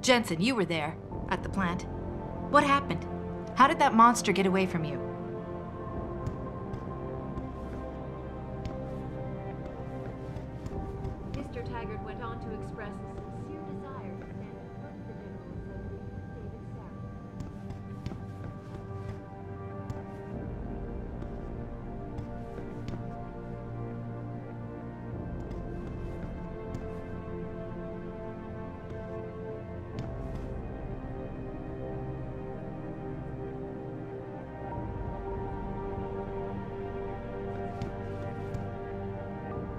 Jensen, you were there, at the plant. What happened? How did that monster get away from you? Mr. Taggart went on to express a sincere desire to stand in front of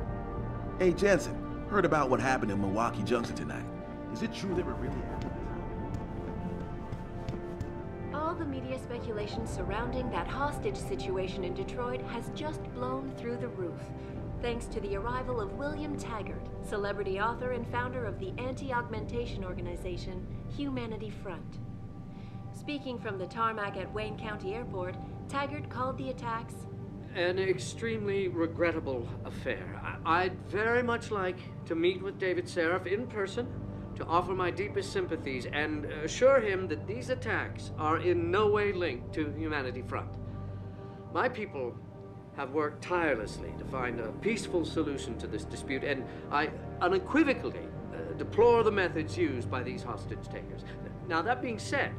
the General Assembly with David Sarif. Hey, Jensen, heard about what happened in Milwaukee Junction tonight. Is it true they were really after this? All the media speculation surrounding that hostage situation in Detroit has just blown through the roof, thanks to the arrival of William Taggart, celebrity author and founder of the anti-augmentation organization Humanity Front. Speaking from the tarmac at Wayne County Airport, Taggart called the attacks an extremely regrettable affair. I'd very much like to meet with David Sarif in person to offer my deepest sympathies and assure him that these attacks are in no way linked to Humanity Front. My people have worked tirelessly to find a peaceful solution to this dispute, and I unequivocally deplore the methods used by these hostage takers. Now, that being said,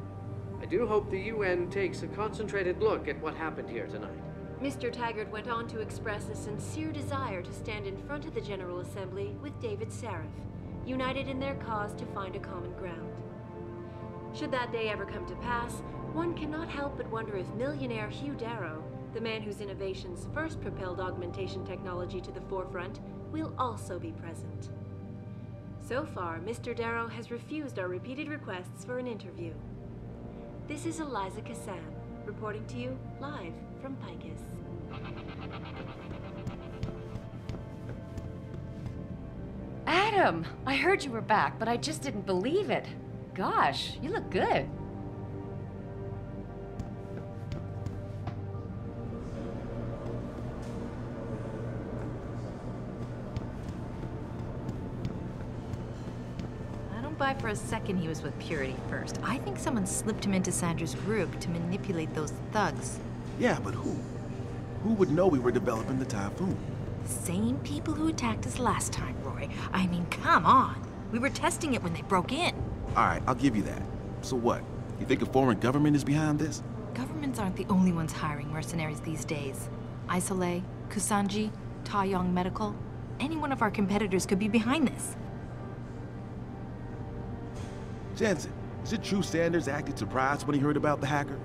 I do hope the UN takes a concentrated look at what happened here tonight. Mr. Taggart went on to express a sincere desire to stand in front of the General Assembly with David Sarif, united in their cause to find a common ground. Should that day ever come to pass, one cannot help but wonder if millionaire Hugh Darrow, the man whose innovations first propelled augmentation technology to the forefront, will also be present. So far, Mr. Darrow has refused our repeated requests for an interview. This is Eliza Kassan, reporting to you live from Picus. Adam, I heard you were back, but I just didn't believe it. Gosh, you look good. I don't buy for a second he was with Purity first. I think someone slipped him into Sandra's group to manipulate those thugs. Yeah, but who? Who would know we were developing the Typhoon? The same people who attacked us last time, Roy. I mean, come on. We were testing it when they broke in. All right, I'll give you that. So what? You think a foreign government is behind this? Governments aren't the only ones hiring mercenaries these days. Isolé, Kusanji, Taeyong Medical. Any one of our competitors could be behind this. Jensen, is it true Sanders acted surprised when he heard about the hacker?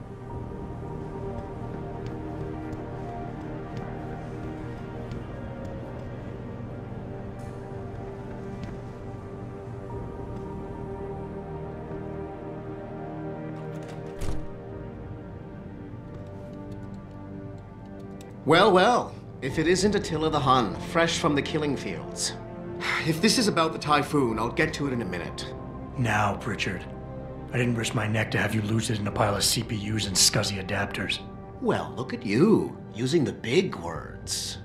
Well, well, if it isn't Attila the Hun, fresh from the killing fields. If this is about the Typhoon, I'll get to it in a minute. Now, Pritchard. I didn't risk my neck to have you lose it in a pile of CPUs and scuzzy adapters. Well, look at you, using the big words.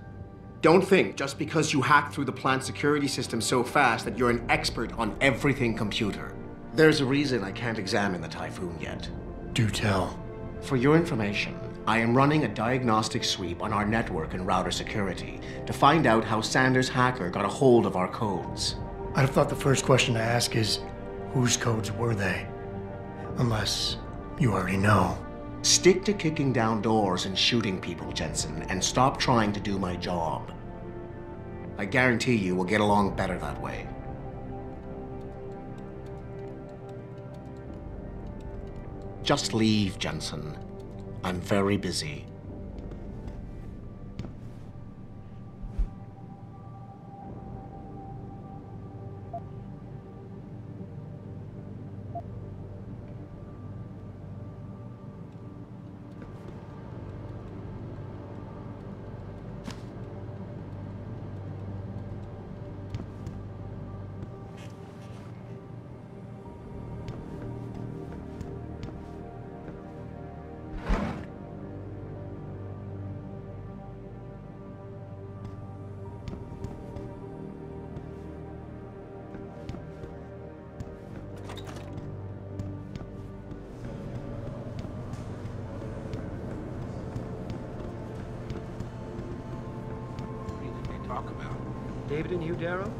Don't think just because you hacked through the plant security system so fast that you're an expert on everything computer. There's a reason I can't examine the Typhoon yet. Do tell. For your information, I am running a diagnostic sweep on our network and router security to find out how Sanders' hacker got a hold of our codes. I'd have thought the first question to ask is, whose codes were they? Unless you already know. Stick to kicking down doors and shooting people, Jensen, and stop trying to do my job. I guarantee you we'll get along better that way. Just leave, Jensen. I'm very busy. David and Hugh Darrow?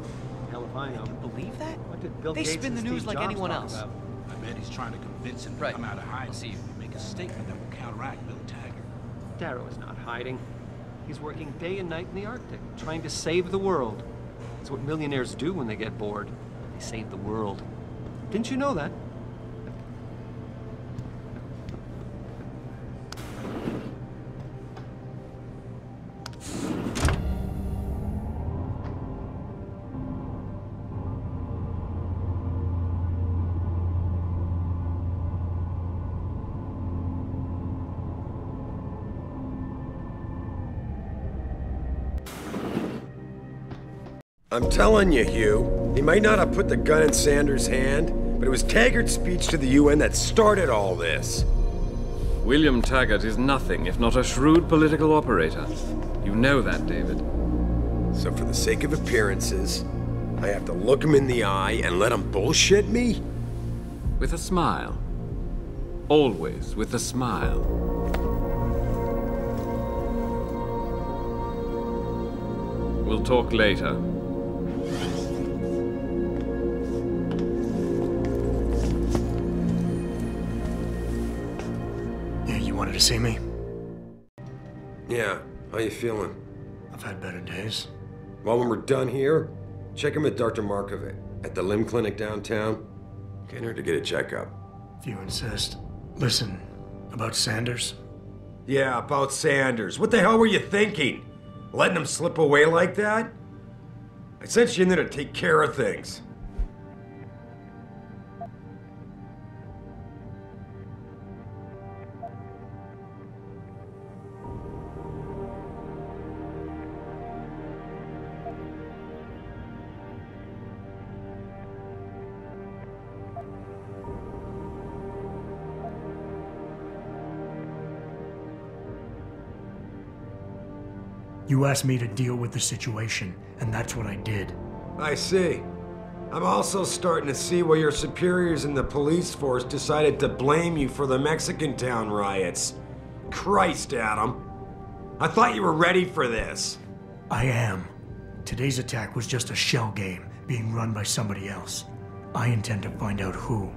Hell if I know. Believe that? What did Bill They Gates spin and the news Steve like Jobs anyone talk else. about? I bet he's trying to convince him to come out of hiding. See you. Make a statement that will counteract Bill Taggart. Darrow is not hiding. He's working day and night in the Arctic, trying to save the world. It's what millionaires do when they get bored. They save the world. Didn't you know that? I'm telling you, Hugh, he might not have put the gun in Sanders' hand, but it was Taggart's speech to the UN that started all this. William Taggart is nothing if not a shrewd political operator. You know that, David. So for the sake of appearances, I have to look him in the eye and let him bullshit me? With a smile. Always with a smile. We'll talk later. You wanted to see me? Yeah, how you feeling? I've had better days. Well, when we're done here, check him with Dr. Markovic at the limb clinic downtown. Get her to get a checkup. If you insist. Listen, about Sanders? Yeah, about Sanders. What the hell were you thinking? Letting him slip away like that? I sent you in there to take care of things. You asked me to deal with the situation, and that's what I did. I see. I'm also starting to see why your superiors in the police force decided to blame you for the Mexican town riots. Christ, Adam. I thought you were ready for this. I am. Today's attack was just a shell game being run by somebody else. I intend to find out who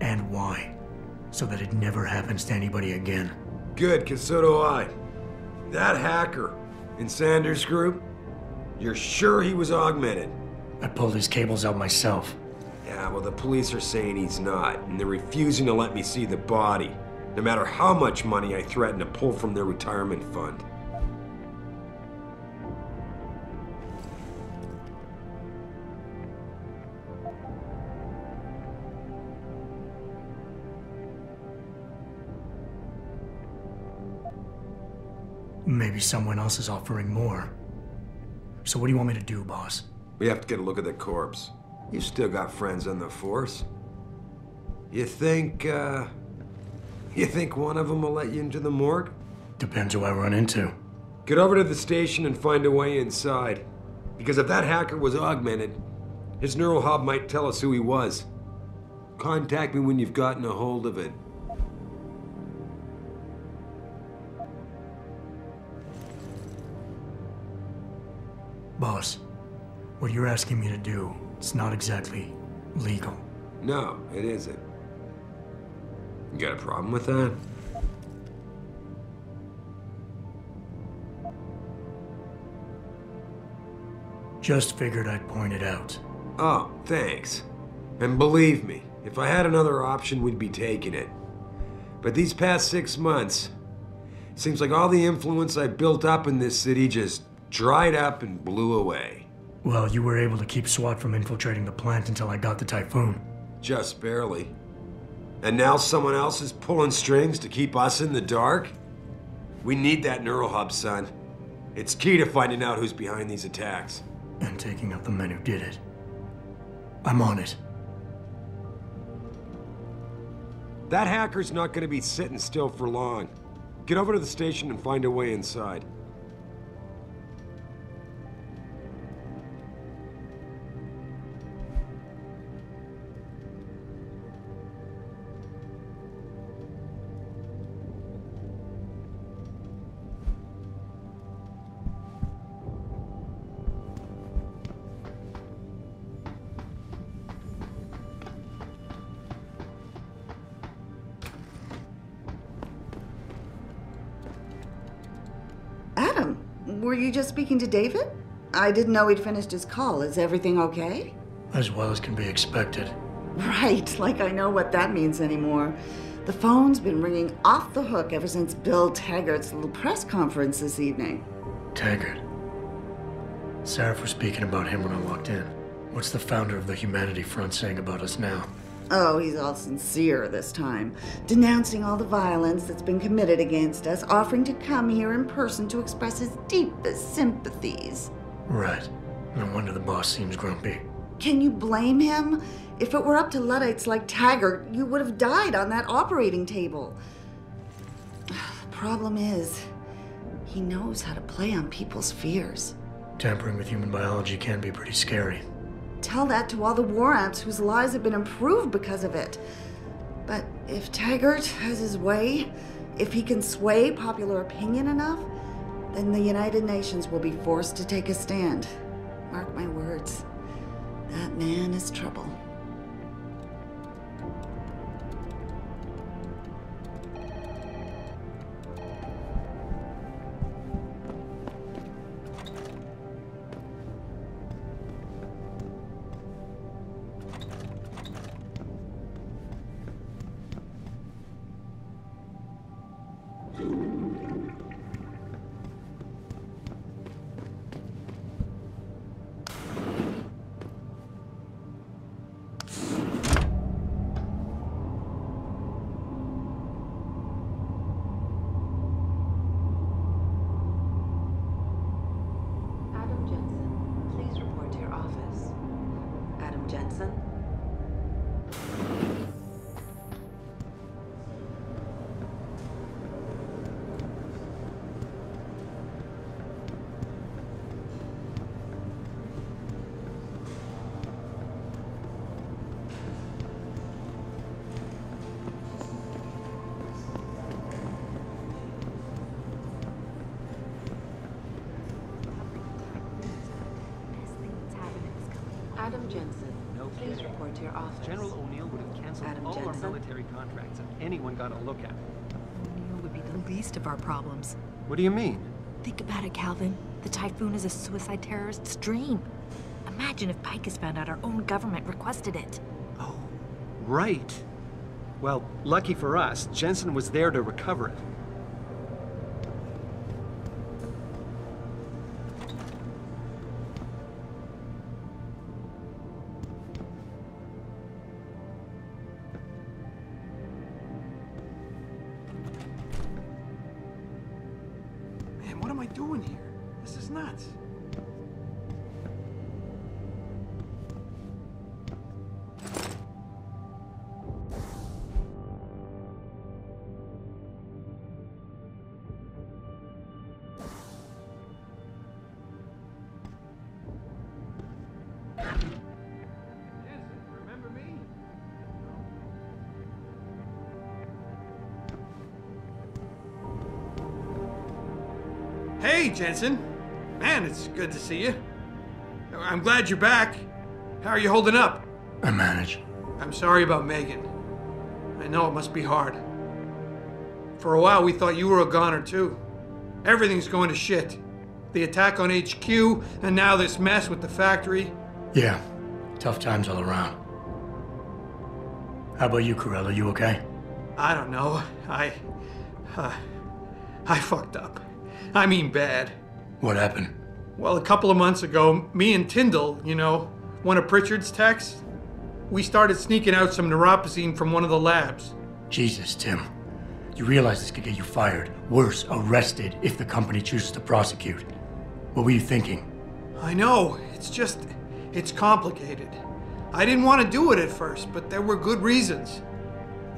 and why, so that it never happens to anybody again. Good, 'cause so do I. That hacker in Sanders' group, you're sure he was augmented? I pulled his cables out myself. Yeah, well, the police are saying he's not, and they're refusing to let me see the body, no matter how much money I threaten to pull from their retirement fund. Maybe someone else is offering more. So what do you want me to do, boss? We have to get a look at the corpse. You still got friends on the force. You think one of them will let you into the morgue? Depends who I run into. Get over to the station and find a way inside. Because if that hacker was augmented, his neural hub might tell us who he was. Contact me when you've gotten a hold of it. Boss, what you're asking me to do, it's not exactly legal. No, it isn't. You got a problem with that? Just figured I'd point it out. Oh, thanks. And believe me, if I had another option, we'd be taking it. But these past 6 months, it seems like all the influence I built up in this city just dried up and blew away. Well, you were able to keep SWAT from infiltrating the plant until I got the typhoon. Just barely. And now someone else is pulling strings to keep us in the dark? We need that neural hub, son. It's key to finding out who's behind these attacks. And taking out the men who did it. I'm on it. That hacker's not going to be sitting still for long. Get over to the station and find a way inside. Were you just speaking to David? I didn't know he'd finished his call. Is everything okay? As well as can be expected. Right, like I know what that means anymore. The phone's been ringing off the hook ever since Bill Taggart's little press conference this evening. Taggart. Sarif was speaking about him when I walked in. What's the founder of the Humanity Front saying about us now? Oh, he's all sincere this time, denouncing all the violence that's been committed against us, offering to come here in person to express his deepest sympathies. Right. No wonder the boss seems grumpy. Can you blame him? If it were up to Luddites like Taggart, you would have died on that operating table. The problem is, he knows how to play on people's fears. Tampering with human biology can be pretty scary. Tell that to all the war ants whose lives have been improved because of it. But if Taggart has his way, if he can sway popular opinion enough, then the United Nations will be forced to take a stand. Mark my words. That man is trouble. Adam Jensen, No please kidding. report to your office. General O'Neill would have canceled Adam all our Jensen? military contracts if anyone got a look at it. O'Neill would be the least of our problems. What do you mean? Think about it, Calvin. The Typhoon is a suicide terrorist's dream. Imagine if Pike has found out our own government requested it. Oh, right. Well, lucky for us, Jensen was there to recover it. Man, what am I doing here? This is nuts. Remember me? Hey, Jensen. Man, it's good to see you. I'm glad you're back. How are you holding up? I manage. I'm sorry about Megan. I know it must be hard. For a while, we thought you were a goner, too. Everything's going to shit. The attack on HQ, and now this mess with the factory. Yeah, tough times all around. How about you, Corella? You okay? I don't know. I fucked up. I mean bad. What happened? Well, a couple of months ago, me and Tyndall, you know, one of Pritchard's techs, we started sneaking out some neuropozyne from one of the labs. Jesus, Tim. You realize this could get you fired. Worse, arrested if the company chooses to prosecute. What were you thinking? I know. It's complicated. I didn't want to do it at first, but there were good reasons.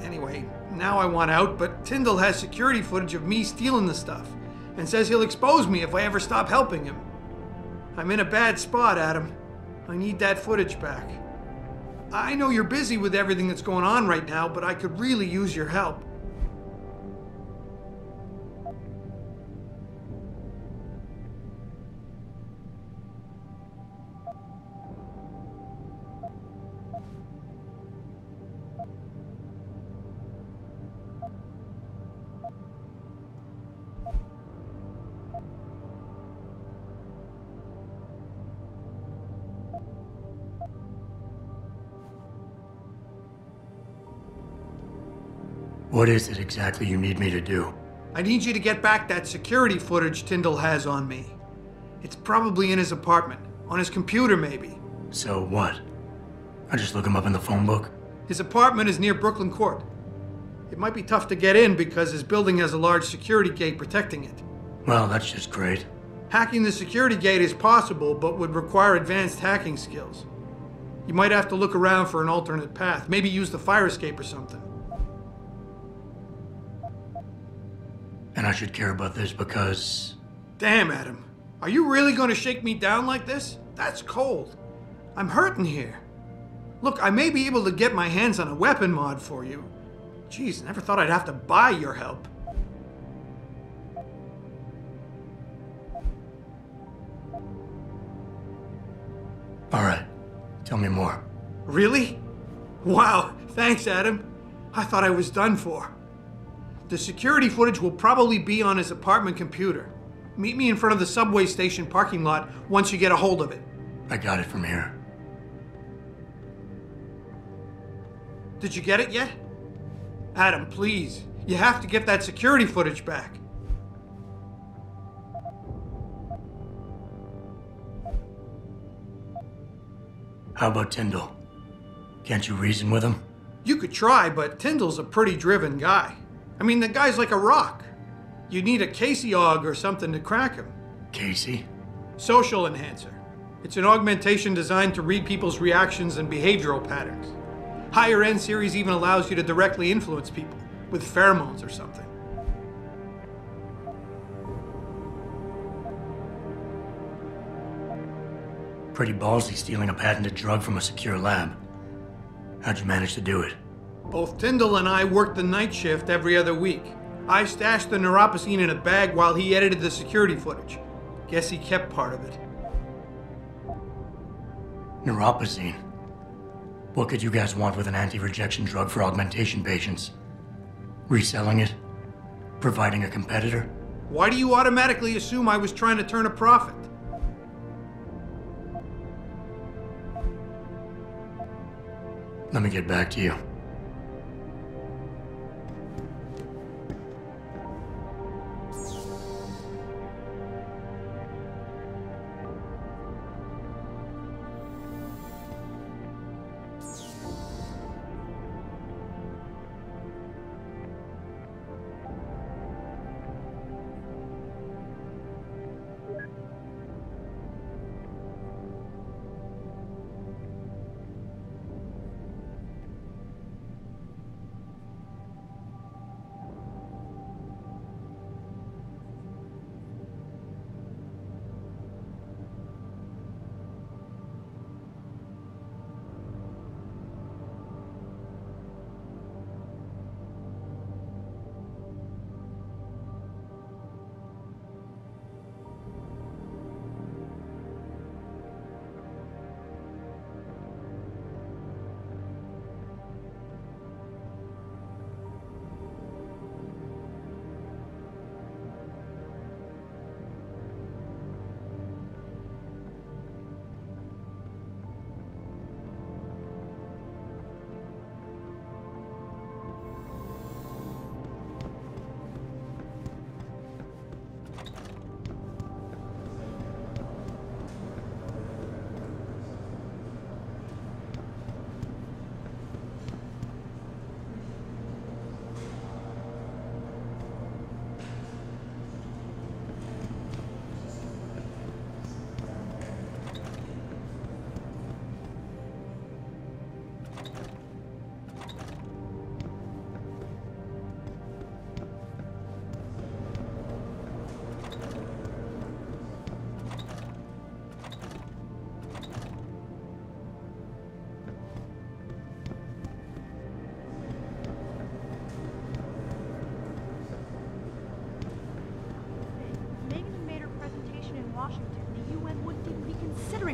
Anyway, now I want out, but Tyndall has security footage of me stealing the stuff and says he'll expose me if I ever stop helping him. I'm in a bad spot, Adam. I need that footage back. I know you're busy with everything that's going on right now, but I could really use your help. What is it exactly you need me to do? I need you to get back that security footage Tyndall has on me. It's probably in his apartment. On his computer, maybe. So what? I just look him up in the phone book? His apartment is near Brooklyn Court. It might be tough to get in because his building has a large security gate protecting it. Well, that's just great. Hacking the security gate is possible, but would require advanced hacking skills. You might have to look around for an alternate path. Maybe use the fire escape or something. And I should care about this because... Damn, Adam. Are you really going to shake me down like this? That's cold. I'm hurting here. Look, I may be able to get my hands on a weapon mod for you. Jeez, never thought I'd have to buy your help. All right. Tell me more. Really? Wow, thanks, Adam. I thought I was done for. The security footage will probably be on his apartment computer. Meet me in front of the subway station parking lot once you get a hold of it. I got it from here. Did you get it yet? Adam, please. You have to get that security footage back. How about Tyndall? Can't you reason with him? You could try, but Tyndall's a pretty driven guy. I mean, the guy's like a rock. You need a Casey aug or something to crack him. Casey? Social enhancer. It's an augmentation designed to read people's reactions and behavioral patterns. Higher end series even allows you to directly influence people with pheromones or something. Pretty ballsy stealing a patented drug from a secure lab. How'd you manage to do it? Both Tyndall and I worked the night shift every other week. I stashed the neuropozyne in a bag while he edited the security footage. Guess he kept part of it. Neuropozyne? What could you guys want with an anti-rejection drug for augmentation patients? Reselling it? Providing a competitor? Why do you automatically assume I was trying to turn a profit? Let me get back to you.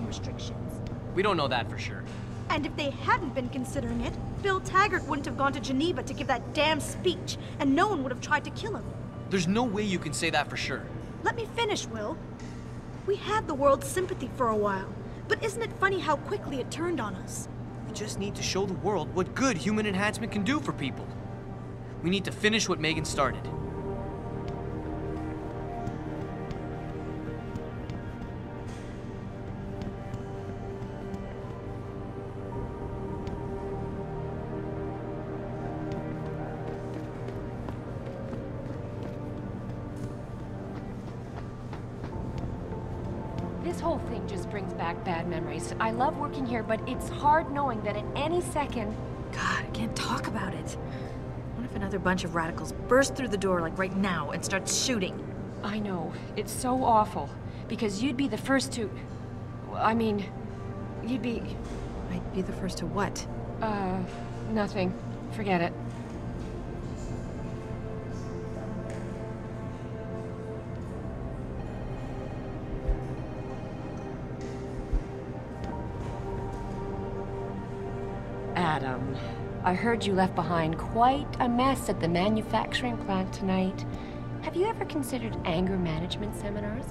Restrictions. We don't know that for sure. And if they hadn't been considering it, Bill Taggart wouldn't have gone to Geneva to give that damn speech, and no one would have tried to kill him. There's no way you can say that for sure. Let me finish, Will. We had the world's sympathy for a while, but isn't it funny how quickly it turned on us? We just need to show the world what good human enhancement can do for people. We need to finish what Megan started. This whole thing just brings back bad memories. I love working here, but it's hard knowing that at any second... God, I can't talk about it. What if another bunch of radicals burst through the door, like right now, and start shooting? I know. It's so awful. Because you'd be the first to... I mean, you'd be... I'd be the first to what? Nothing. Forget it. Adam, I heard you left behind quite a mess at the manufacturing plant tonight. Have you ever considered anger management seminars?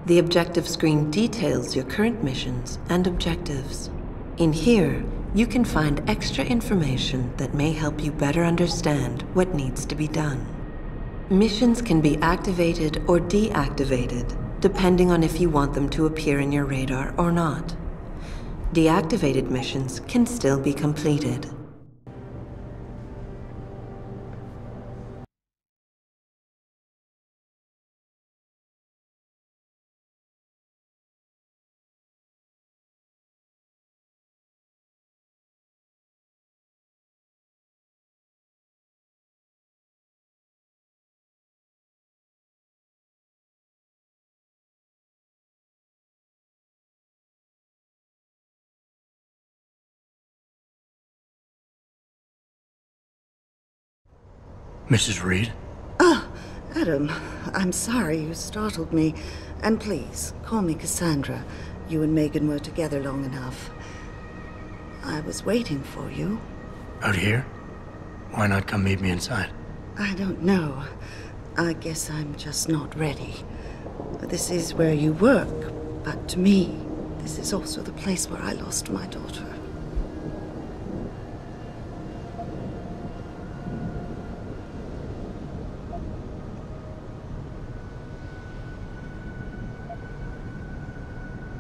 The objective screen details your current missions and objectives. In here, you can find extra information that may help you better understand what needs to be done. Missions can be activated or deactivated, depending on if you want them to appear in your radar or not. Deactivated missions can still be completed. Mrs. Reed? Ah, Adam, I'm sorry you startled me. And please, call me Cassandra. You and Megan were together long enough. I was waiting for you. Out here? Why not come meet me inside? I don't know. I guess I'm just not ready. This is where you work, but to me, this is also the place where I lost my daughter.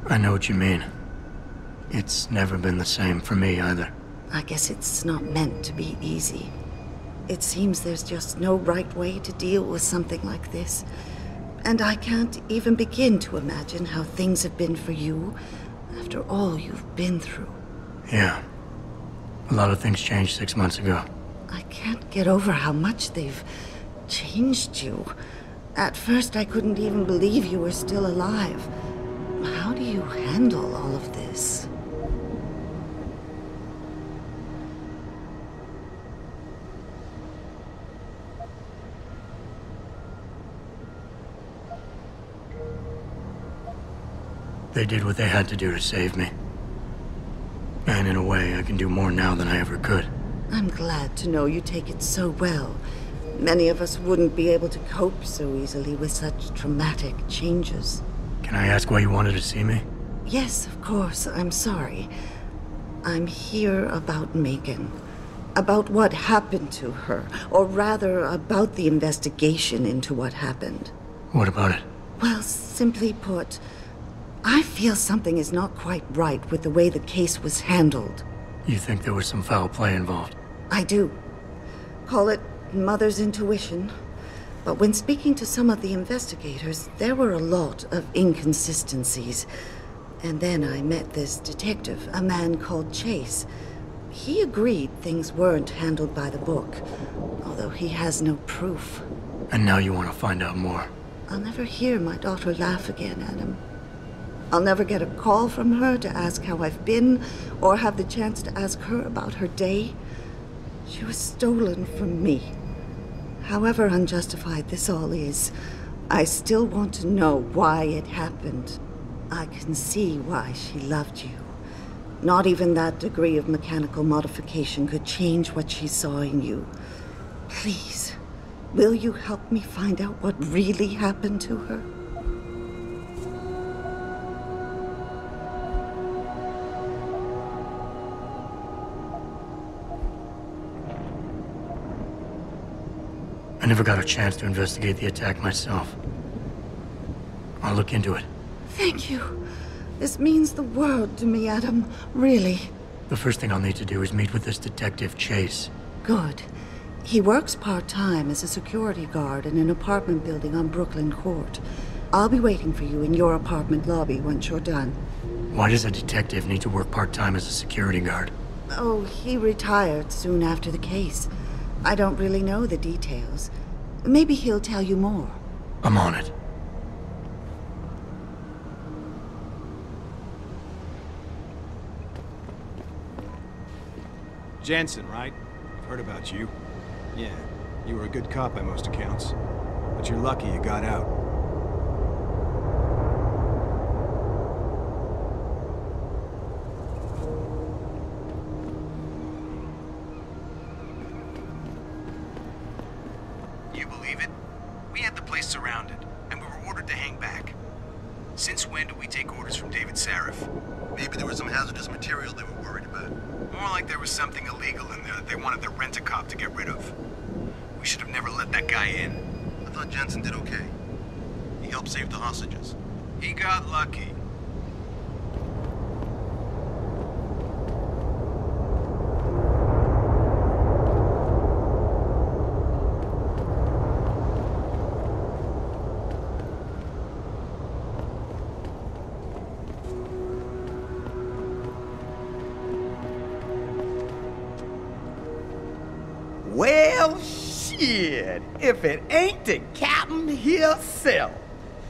I know what you mean. It's never been the same for me either. I guess it's not meant to be easy. It seems there's just no right way to deal with something like this. And I can't even begin to imagine how things have been for you after all you've been through. Yeah. A lot of things changed 6 months ago. I can't get over how much they've changed you. At first, I couldn't even believe you were still alive. How do you handle all of this? They did what they had to do to save me. And in a way, I can do more now than I ever could. I'm glad to know you take it so well. Many of us wouldn't be able to cope so easily with such traumatic changes. Can I ask why you wanted to see me? Yes, of course. I'm sorry. I'm here about Megan. About what happened to her. Or rather, about the investigation into what happened. What about it? Well, simply put, I feel something is not quite right with the way the case was handled. You think there was some foul play involved? I do. Call it mother's intuition. But when speaking to some of the investigators, there were a lot of inconsistencies. And then I met this detective, a man called Chase. He agreed things weren't handled by the book, although he has no proof. And now you want to find out more? I'll never hear my daughter laugh again, Adam. I'll never get a call from her to ask how I've been, or have the chance to ask her about her day. She was stolen from me. However unjustified this all is, I still want to know why it happened. I can see why she loved you. Not even that degree of mechanical modification could change what she saw in you. Please, will you help me find out what really happened to her? never got a chance to investigate the attack myself. I'll look into it. Thank you. This means the world to me, Adam. Really. The first thing I'll need to do is meet with this detective, Chase. Good. He works part-time as a security guard in an apartment building on Brooklyn Court. I'll be waiting for you in your apartment lobby once you're done. Why does a detective need to work part-time as a security guard? Oh, he retired soon after the case. I don't really know the details. Maybe he'll tell you more. I'm on it. Jensen, right? I've heard about you. Yeah, you were a good cop by most accounts. But you're lucky you got out. You believe it? We had the place surrounded, and we were ordered to hang back. Since when do we take orders from David Sarif? Maybe there was some hazardous material they were worried about. More like there was something illegal in there that they wanted the rent-a-cop to get rid of. We should have never let that guy in. I thought Jensen did okay. He helped save the hostages. He got lucky. Well, shit, if it ain't the captain himself.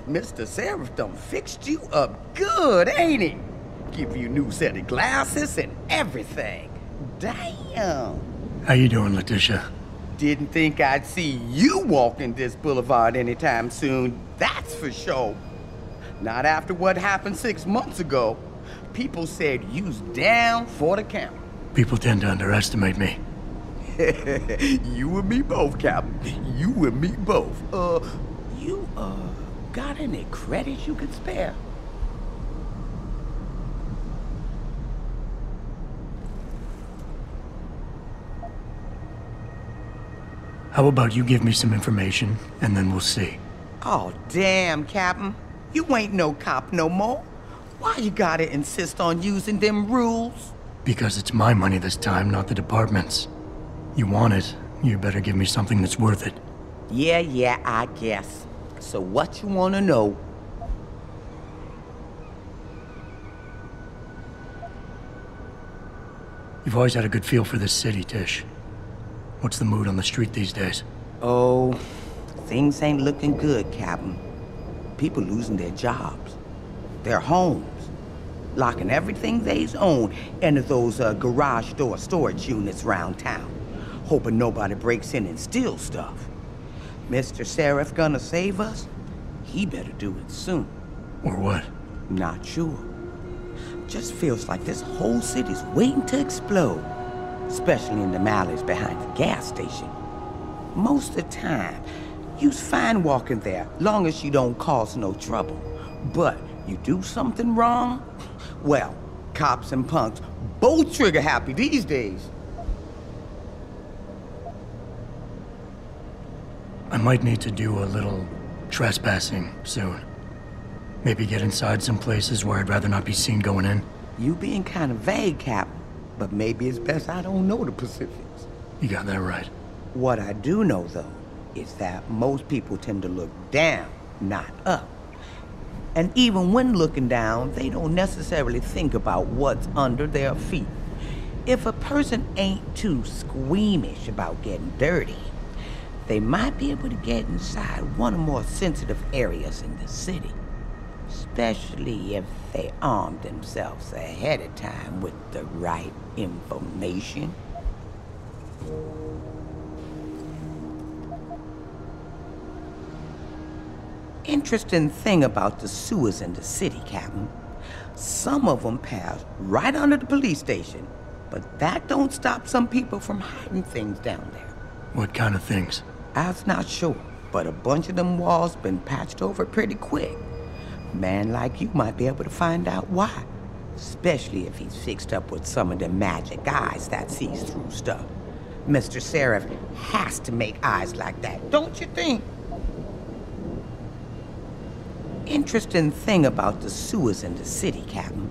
Mr. Sarif done fixed you up good, ain't he? Give you new set of glasses and everything. Damn. How you doing, Letitia? Didn't think I'd see you walking this boulevard anytime soon, that's for sure. Not after what happened 6 months ago. People said you's down for the count. People tend to underestimate me. You and me both, Captain. You and me both. You got any credits you could spare? How about you give me some information, and then we'll see. Oh, damn, Captain. You ain't no cop no more. Why you gotta insist on using them rules? Because it's my money this time, not the department's. You want it, you better give me something that's worth it. Yeah, I guess. So what you wanna know? You've always had a good feel for this city, Tish. What's the mood on the street these days? Oh, things ain't looking good, Captain. People losing their jobs, their homes, locking everything they's own into those garage door storage units round town, hoping nobody breaks in and steals stuff. Mr. Sarif gonna save us? He better do it soon. Or what? Not sure. Just feels like this whole city's waiting to explode, especially in the alleys behind the gas station. Most of the time, you's fine walking there, long as you don't cause no trouble. But you do something wrong? Well, cops and punks both trigger happy these days. I might need to do a little trespassing soon. Maybe get inside some places where I'd rather not be seen going in. You being kind of vague, Captain, but maybe it's best I don't know the specifics. You got that right. What I do know, though, is that most people tend to look down, not up. And even when looking down, they don't necessarily think about what's under their feet. If a person ain't too squeamish about getting dirty, they might be able to get inside one of the more sensitive areas in the city. Especially if they arm themselves ahead of time with the right information. Interesting thing about the sewers in the city, Captain. Some of them pass right under the police station, but that don't stop some people from hiding things down there. What kind of things? I'm not sure, but a bunch of them walls been patched over pretty quick. A man like you might be able to find out why, especially if he's fixed up with some of them magic eyes that sees through stuff. Mr. Sarif has to make eyes like that, don't you think? Interesting thing about the sewers in the city, Captain.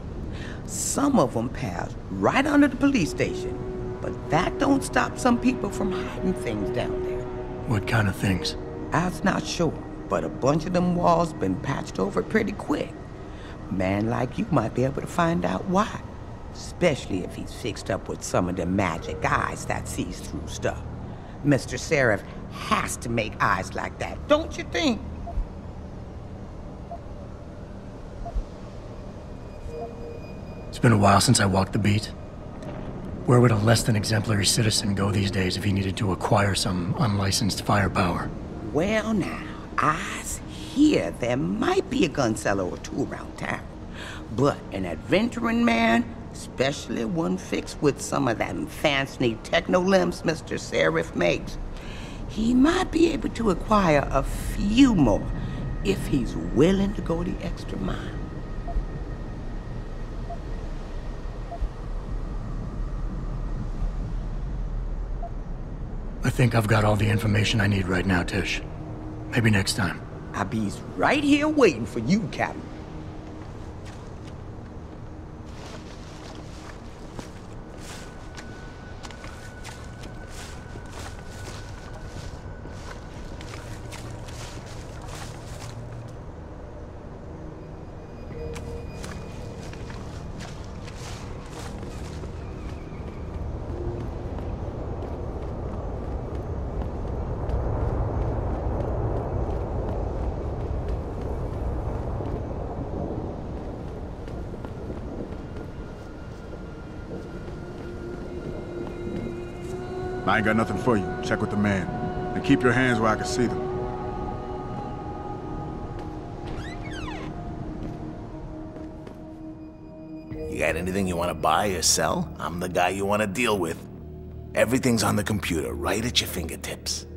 Some of them pass right under the police station, but that don't stop some people from hiding things down there. What kind of things? I'm not sure, but a bunch of them walls been patched over pretty quick. Man like you might be able to find out why. Especially if he's fixed up with some of the magic eyes that sees through stuff. Mr. Sarif has to make eyes like that, don't you think? It's been a while since I walked the beat. Where would a less than exemplary citizen go these days if he needed to acquire some unlicensed firepower? Well now, I hear there might be a gun seller or two around town. But an adventuring man, especially one fixed with some of that fancy techno-limbs Mr. Sarif makes, he might be able to acquire a few more if he's willing to go the extra mile. I think I've got all the information I need right now, Tish. Maybe next time. I'll be right here waiting for you, Captain. I ain't got nothing for you. Check with the man. And keep your hands where I can see them. You got anything you want to buy or sell? I'm the guy you want to deal with. Everything's on the computer, right at your fingertips.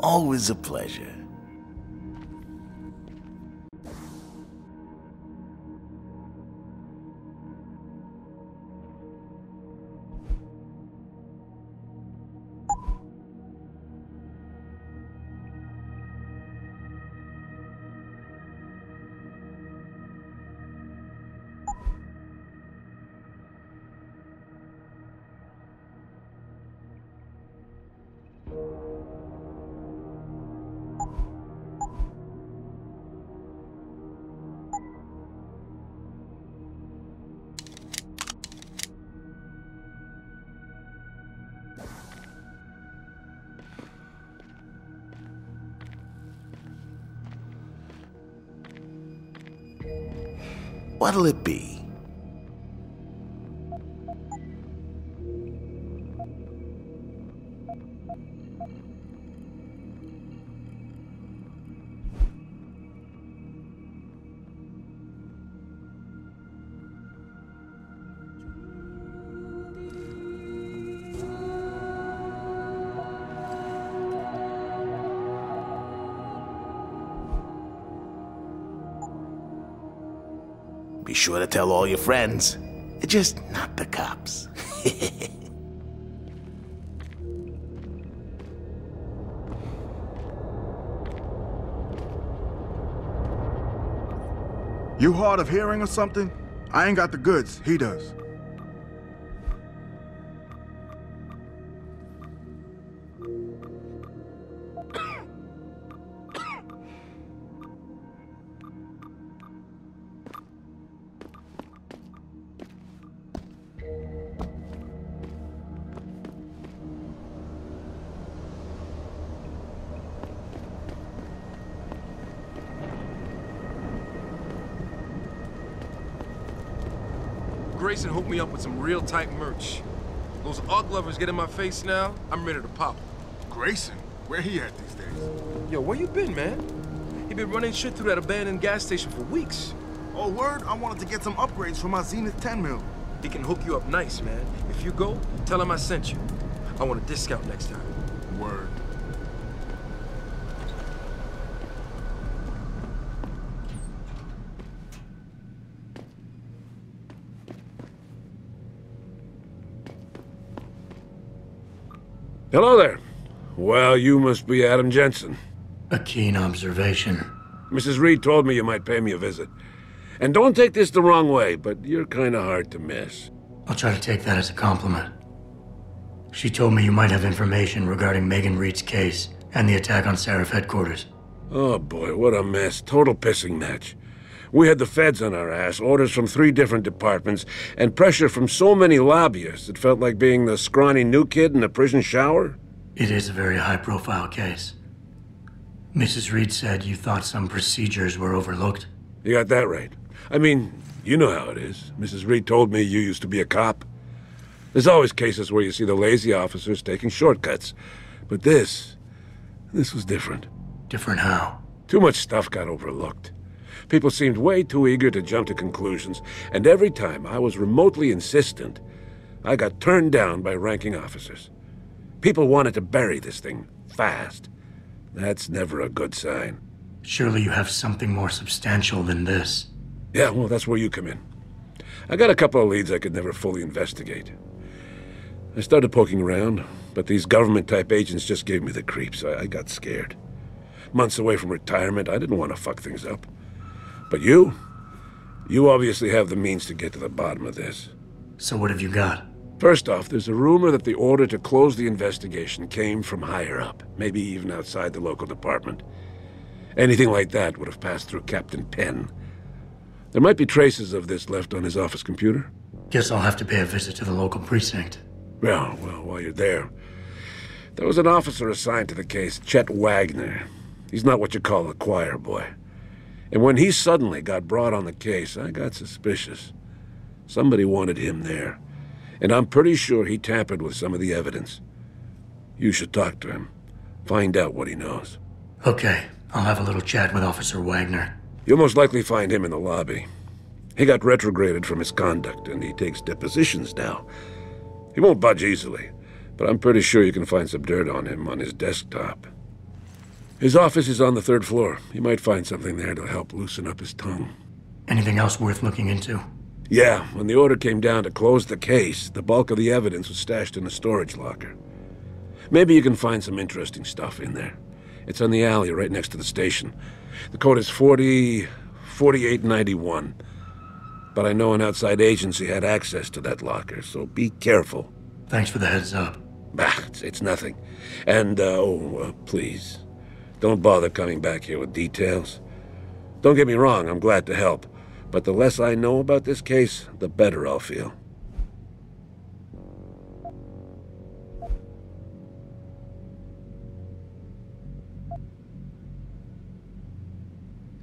Always a pleasure. What'll it be? Be sure to tell all your friends. Just not the cops. You hard of hearing or something? I ain't got the goods, he does. Grayson hooked me up with some real tight merch. Those art lovers get in my face now, I'm ready to pop. Grayson? Where he at these days? Yo, where you been, man? He been running shit through that abandoned gas station for weeks. Oh, word? I wanted to get some upgrades for my Zenith 10 mil. He can hook you up nice, man. If you go, tell him I sent you. I want a discount next time. Word. Hello there. Well, you must be Adam Jensen. A keen observation. Mrs. Reed told me you might pay me a visit. And don't take this the wrong way, but you're kind of hard to miss. I'll try to take that as a compliment. She told me you might have information regarding Megan Reed's case and the attack on Sarif headquarters. Oh boy, what a mess. Total pissing match. We had the feds on our ass, orders from 3 different departments, and pressure from so many lobbyists it felt like being the scrawny new kid in a prison shower. It is a very high-profile case. Mrs. Reed said you thought some procedures were overlooked. You got that right. I mean, you know how it is. Mrs. Reed told me you used to be a cop. There's always cases where you see the lazy officers taking shortcuts. But this was different. Different how? Too much stuff got overlooked. People seemed way too eager to jump to conclusions, and every time I was remotely insistent, I got turned down by ranking officers. People wanted to bury this thing fast. That's never a good sign. Surely you have something more substantial than this. Yeah, well, that's where you come in. I got a couple of leads I could never fully investigate. I started poking around, but these government-type agents just gave me the creeps. I got scared. Months away from retirement, I didn't want to fuck things up. But you obviously have the means to get to the bottom of this. So what have you got? First off, there's a rumor that the order to close the investigation came from higher up, maybe even outside the local department. Anything like that would have passed through Captain Penn. There might be traces of this left on his office computer. Guess I'll have to pay a visit to the local precinct. Well, while you're there, there was an officer assigned to the case, Chet Wagner. He's not what you call a choir boy. And when he suddenly got brought on the case, I got suspicious. Somebody wanted him there. And I'm pretty sure he tampered with some of the evidence. You should talk to him. Find out what he knows. Okay, I'll have a little chat with Officer Wagner. You'll most likely find him in the lobby. He got retrograded from his conduct, and he takes depositions now. He won't budge easily, but I'm pretty sure you can find some dirt on him on his desktop. His office is on the 3rd floor. You might find something there to help loosen up his tongue. Anything else worth looking into? Yeah, when the order came down to close the case, the bulk of the evidence was stashed in a storage locker. Maybe you can find some interesting stuff in there. It's on the alley right next to the station. The code is 4891. But I know an outside agency had access to that locker, so be careful. Thanks for the heads up. Bah, it's nothing. And, please, don't bother coming back here with details. Don't get me wrong, I'm glad to help. But the less I know about this case, the better I'll feel.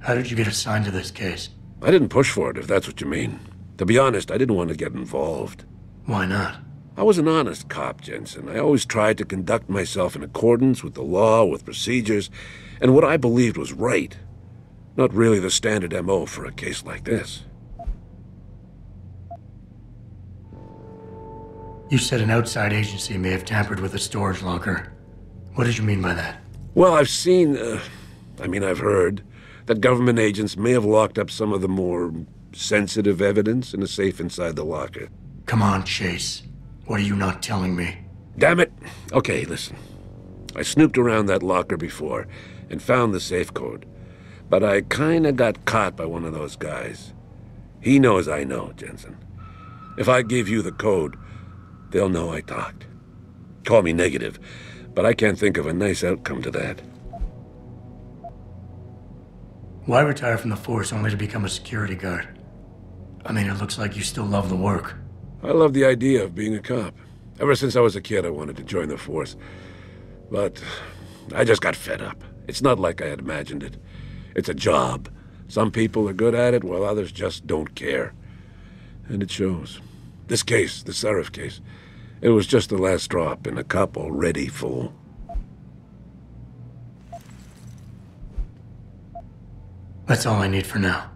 How did you get assigned to this case? I didn't push for it, if that's what you mean. To be honest, I didn't want to get involved. Why not? I was an honest cop, Jensen. I always tried to conduct myself in accordance with the law, with procedures, and what I believed was right. Not really the standard MO for a case like this. You said an outside agency may have tampered with a storage locker. What did you mean by that? Well, I've heard that government agents may have locked up some of the more sensitive evidence in a safe inside the locker. Come on, Chase. What are you not telling me? Damn it! Okay, listen. I snooped around that locker before and found the safe code. But I kinda got caught by one of those guys. He knows I know, Jensen. If I give you the code, they'll know I talked. Call me negative, but I can't think of a nice outcome to that. Why retire from the force only to become a security guard? I mean, it looks like you still love the work. I love the idea of being a cop. Ever since I was a kid, I wanted to join the force. But I just got fed up. It's not like I had imagined it. It's a job. Some people are good at it, while others just don't care. And it shows. This case, the Sarif case, it was just the last drop in a cup already full. That's all I need for now.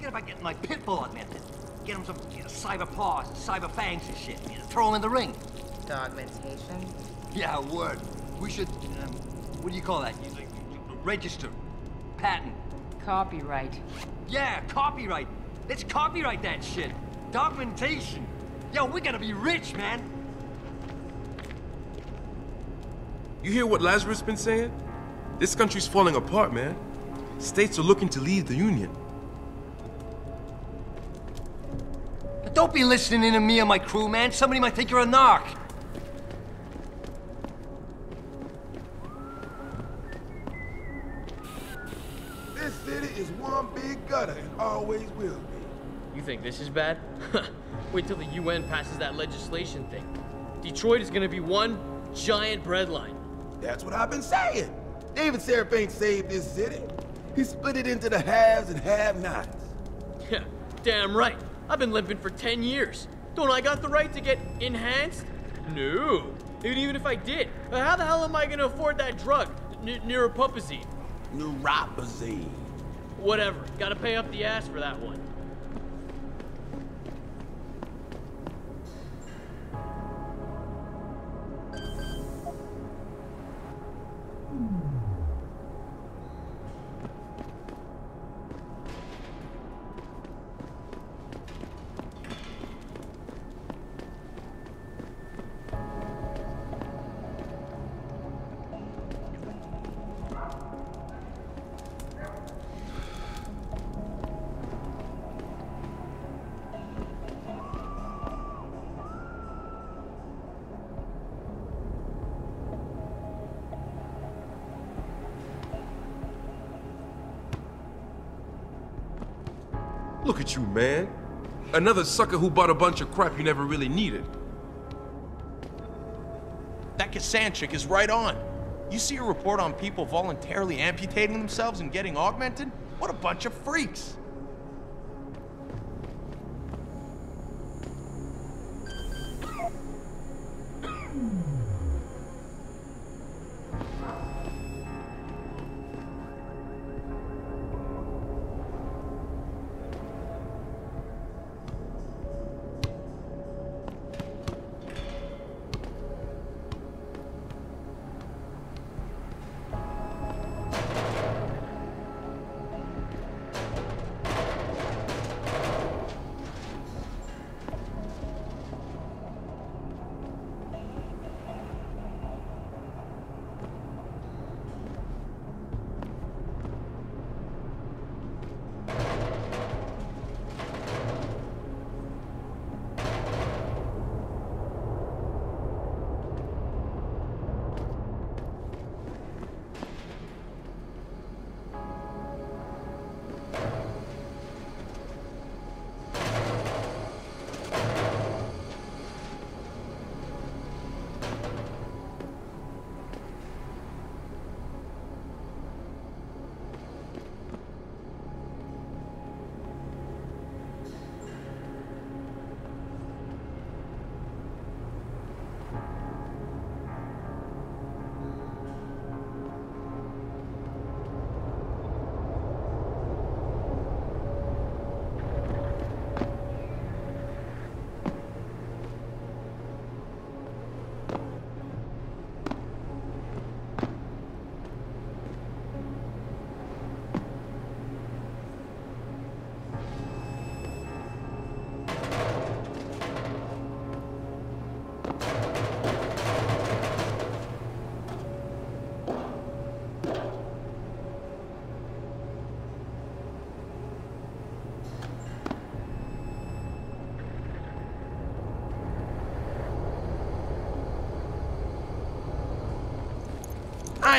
About getting my pit bull augmented. Get him some cyber paws and cyber fangs and shit. Throw him in the ring. Augmentation? Yeah, word. We should, what do you call that? Register. Patent. Copyright. Yeah, copyright. Let's copyright that shit. Documentation. Yo, we gotta be rich, man. You hear what Lazarus been saying? This country's falling apart, man. States are looking to leave the Union. Don't be listening to me and my crew, man. Somebody might think you're a narc. This city is one big gutter and always will be. You think this is bad? Wait till the UN passes that legislation thing. Detroit is gonna be one giant breadline. That's what I've been saying. David Sarif ain't saved this city. He split it into the haves and have-nots. Yeah, damn right. I've been limping for 10 years. Don't I got the right to get enhanced? No. Even if I did, how the hell am I gonna afford that drug? Neuropupazine. Neuropazine. Whatever. Gotta pay up the ass for that one. Look at you, man. Another sucker who bought a bunch of crap you never really needed. That Kassan chick is right on. You see a report on people voluntarily amputating themselves and getting augmented? What a bunch of freaks.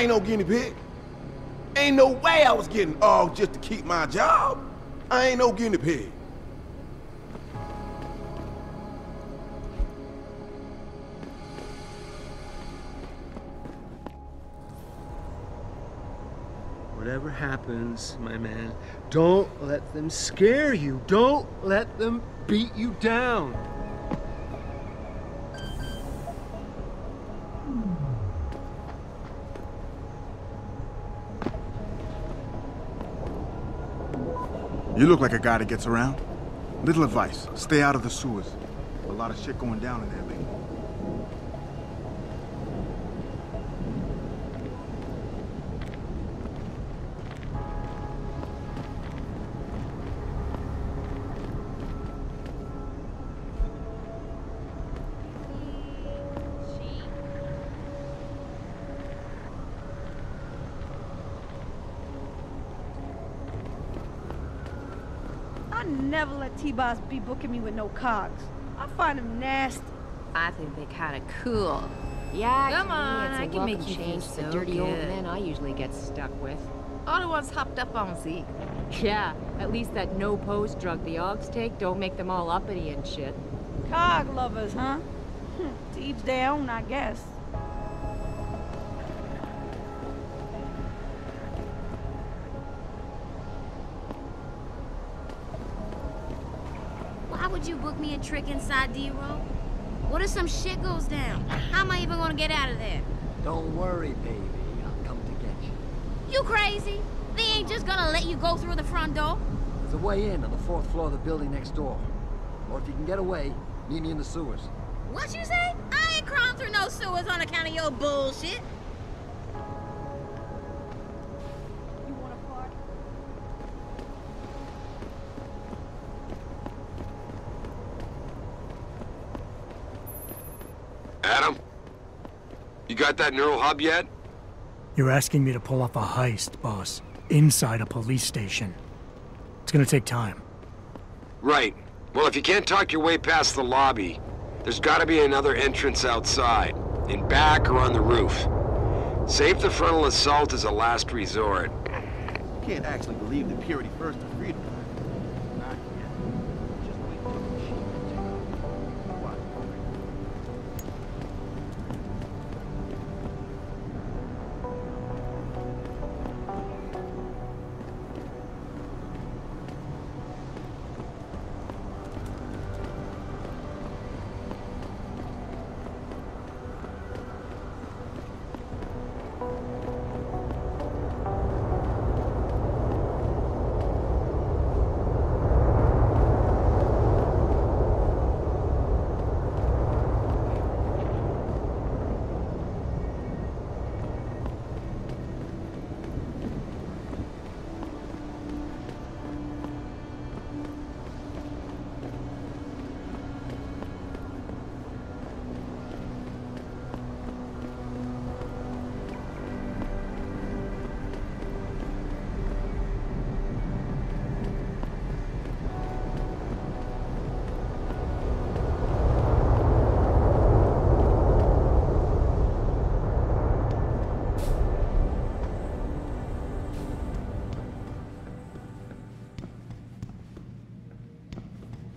I ain't no guinea pig. Ain't no way I was getting off just to keep my job. I ain't no guinea pig. Whatever happens, my man, don't let them scare you. Don't let them beat you down. You look like a guy that gets around. Little advice, stay out of the sewers. A lot of shit going down in there lately. I never let T-Boss be booking me with no cogs. I find him nasty. I think they kind of cool. Yeah, Come to me, on, it's a I can make welcome you feel change to the so dirty old good. men I usually get stuck with. All the ones hopped up on Zeke. Yeah, at least that no-pose drug the Augs take don't make them all uppity and shit. Cog lovers, huh? To each their own, I guess. Why would you book me a trick inside D-Row? What if some shit goes down? How am I even gonna get out of there? Don't worry, baby. I'll come to get you. You crazy? They ain't just gonna let you go through the front door. There's a way in on the 4th floor of the building next door. Or if you can get away, meet me in the sewers. What you say? I ain't crawling through no sewers on account of your bullshit. You want a part? Adam? You got that neural hub yet? You're asking me to pull off a heist, boss, inside a police station. It's gonna take time. Right. Well, if you can't talk your way past the lobby, there's gotta be another entrance outside, in back or on the roof. Save the frontal assault as a last resort. You can't actually believe the purity first of freedom. Not yet. Just wait till the machine can take over. Watch.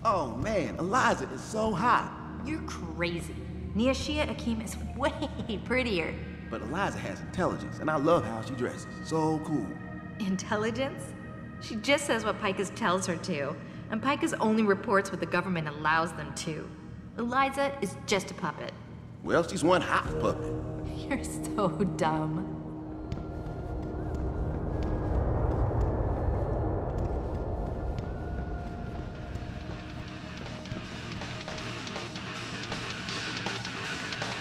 Oh man, Eliza is so hot. You're crazy. Niashia Akeem is way prettier. But Eliza has intelligence, and I love how she dresses. So cool. Intelligence? She just says what Picus tells her to, and Picus only reports what the government allows them to. Eliza is just a puppet. Well, she's one hot puppet. You're so dumb.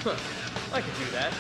Huh, I could do that.